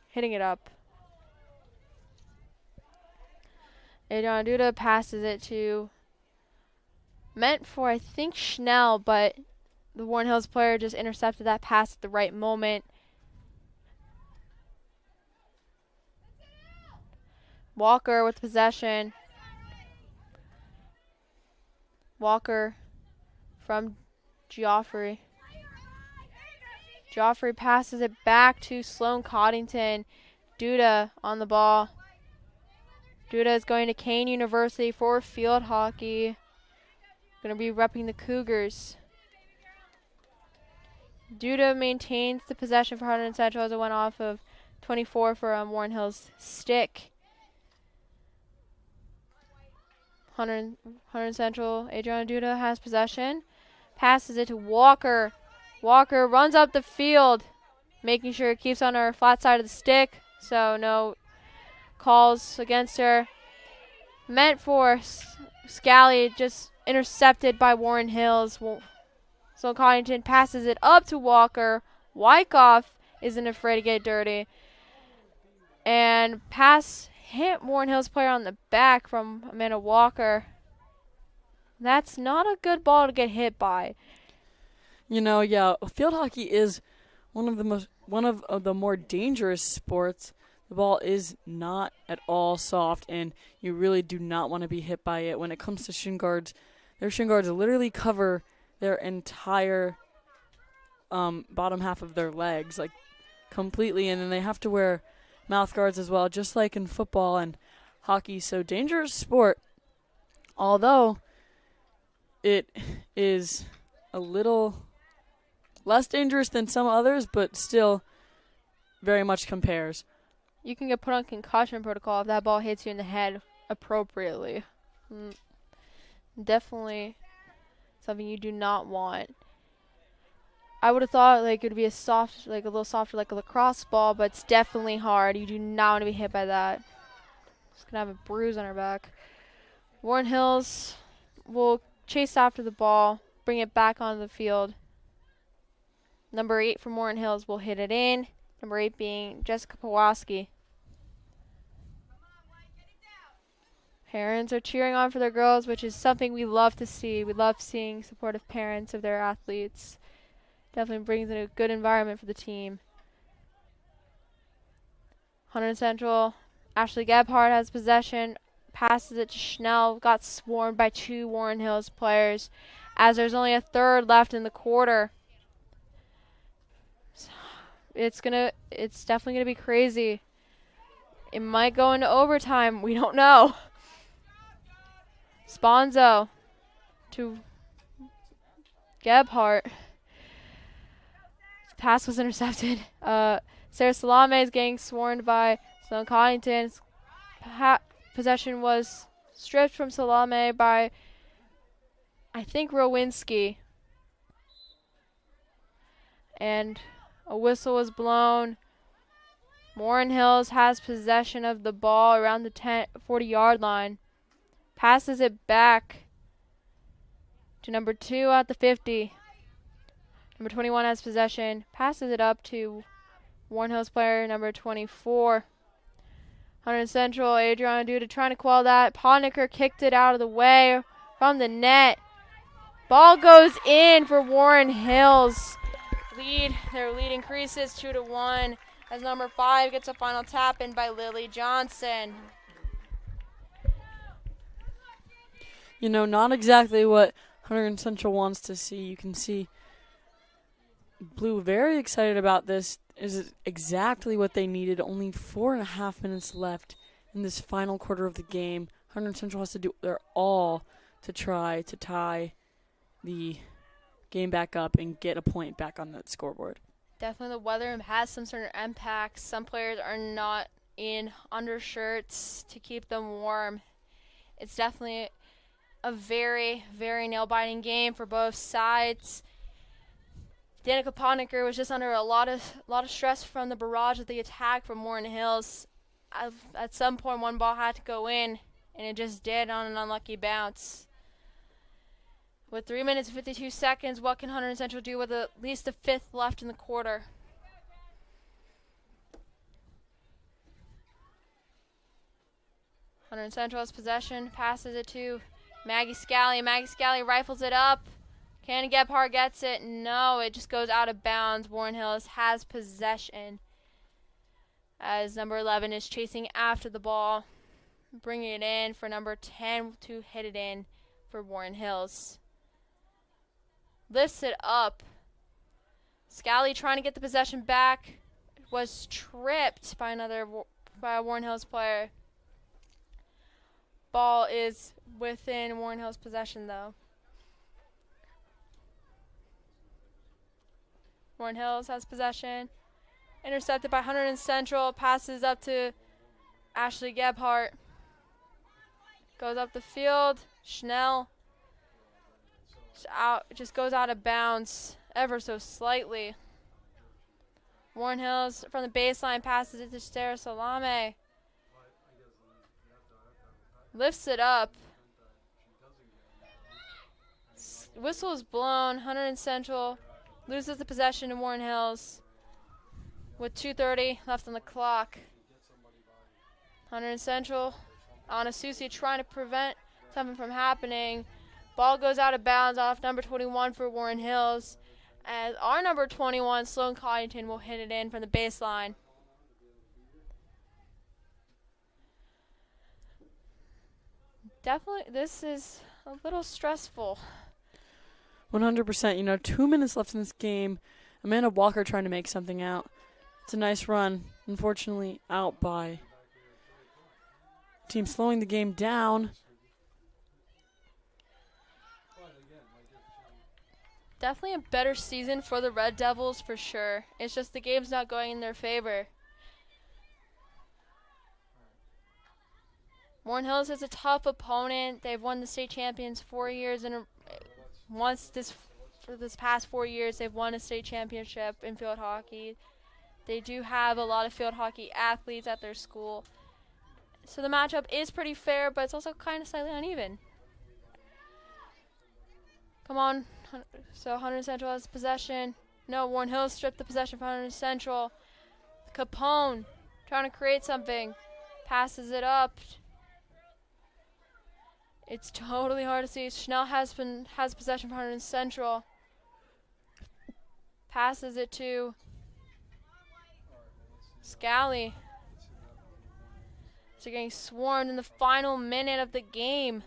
hitting it up. Adriana Duda passes it to, meant for, I think, Schnell, but the Warren Hills player just intercepted that pass at the right moment. Walker with possession. Walker from Geoffrey. Geoffrey passes it back to Sloan Coddington. Duda on the ball. Duda is going to Kane University for field hockey. Going to be repping the Cougars. Duda maintains the possession for Hunterdon Central as it went off of 24 for Warren Hills stick. Hunterdon Central, Adriana Duda has possession. Passes it to Walker. Walker runs up the field, making sure it keeps on her flat side of the stick, so no calls against her. Meant for Scally, just intercepted by Warren Hills. So Coddington passes it up to Walker. Wyckoff isn't afraid to get dirty. And pass hit Warren Hills player on the back from Amanda Walker. That's not a good ball to get hit by. You know, yeah, field hockey is one of the more dangerous sports. The ball is not at all soft, and you really do not want to be hit by it. When it comes to shin guards, their shin guards literally cover their entire bottom half of their legs, like completely, and then they have to wear mouth guards as well, just like in football and hockey. So dangerous sport, although it is a little less dangerous than some others, but still very much compares. You can get put on concussion protocol if that ball hits you in the head appropriately. Definitely something you do not want. I would have thought like it would be a little softer like a lacrosse ball, but it's definitely hard. You do not want to be hit by that. It's gonna have a bruise on her back. Warren Hills will chase after the ball, bring it back onto the field. Number 8 from Warren Hills will hit it in. Number 8 being Jessica Pawlowski. Parents are cheering on for their girls, which is something we love to see. We love seeing supportive parents of their athletes. Definitely brings in a good environment for the team. Hunterdon Central, Ashley Gebhardt has possession, passes it to Schnell, got swarmed by 2 Warren Hills players as there's only a third left in the quarter. It's definitely gonna be crazy. It might go into overtime. We don't know. Sponzo to Gebhardt. Pass was intercepted. Sarah Salame is getting swarmed by Sloan Coddington. Possession was stripped from Salame by, I think, Rowinski. And a whistle was blown. Warren Hills has possession of the ball around the 40-yard line. Passes it back to number 2 at the 50. Number 21 has possession. Passes it up to Warren Hills player number 24. Hunterdon Central, Adriana Duda trying to quell that. Podnicker kicked it out of the way from the net. Ball goes in for Warren Hills. Their lead increases 2-1 as number 5 gets a final tap in by Lily Johnson. You know, not exactly what Hunterdon Central wants to see. You can see Blue very excited about this. Is exactly what they needed. Only 4.5 minutes left in this final quarter of the game. Hunterdon Central has to do their all to try to tie the game back up and get a point back on that scoreboard. Definitely the weather has some sort of impacts. Some players are not in undershirts to keep them warm. It's definitely a very, very nail-biting game for both sides. Danica Podnicker was just under a lot of stress from the barrage of the attack from Warren Hills. At some point, one ball had to go in, and it just did on an unlucky bounce. With 3 minutes and 52 seconds, what can Hunterdon Central do with at least a fifth left in the quarter? Hunterdon Central has possession, passes it to Maggie Scally. Maggie Scally rifles it up. Cannon Gebhardt gets it. No, it just goes out of bounds. Warren Hills has possession as number 11 is chasing after the ball, bringing it in for number 10 to hit it in for Warren Hills. Lifts it up. Scally trying to get the possession back. Was tripped by a Warren Hills player. Ball is within Warren Hills' possession, though. Warren Hills has possession. Intercepted by Hunterdon Central. Passes up to Ashley Gebhardt. Goes up the field. Schnell. Just goes out of bounds ever so slightly. Warren Hills from the baseline passes it to Sarah Salame. Lifts it up. Whistle is blown. Hunterdon Central loses the possession to Warren Hills with 2:30 left on the clock. Hunterdon Central on Asusi trying to prevent something from happening. Ball goes out of bounds off number 21 for Warren Hills, as our number 21, Sloan Coddington, will hit it in from the baseline. Definitely, this is a little stressful. 100%. 2 minutes left in this game. Amanda Walker trying to make something out. It's a nice run. Unfortunately, out by team slowing the game down. Definitely a better season for the Red Devils for sure. It's just the game's not going in their favor. Warren Hills is a tough opponent. They've won the state champions 4 years in for this past 4 years they've won a state championship in field hockey. They do have a lot of field hockey athletes at their school. So the matchup is pretty fair, but it's also kind of slightly uneven. Come on. So Hunterdon Central has possession. No, Warren Hills stripped the possession from Hunterdon Central. Capone trying to create something. Passes it up. It's totally hard to see. Schnell has possession from Hunterdon Central. Passes it to Scally. So getting swarmed in the final minute of the game.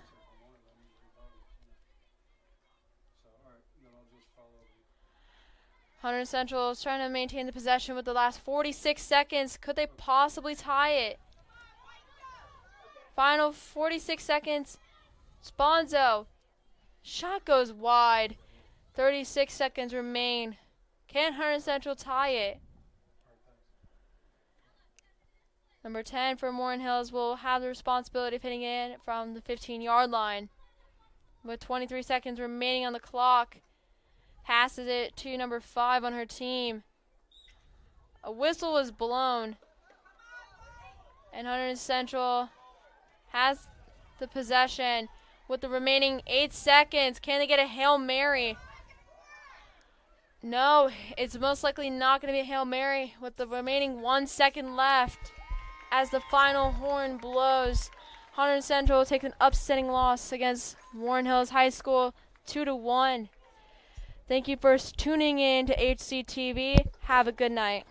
Hunterdon Central is trying to maintain the possession with the last 46 seconds. Could they possibly tie it? Final 46 seconds. Sponzo. Shot goes wide. 36 seconds remain. Can Hunterdon Central tie it? Number 10 for Warren Hills will have the responsibility of hitting it from the 15-yard line. With 23 seconds remaining on the clock. Passes it to number 5 on her team. A whistle was blown. And Hunterdon Central has the possession with the remaining 8 seconds. Can they get a Hail Mary? No, it's most likely not going to be a Hail Mary with the remaining 1 second left. As the final horn blows, Hunterdon Central takes an upsetting loss against Warren Hills High School 2-1. Thank you for tuning in to HCTV. Have a good night.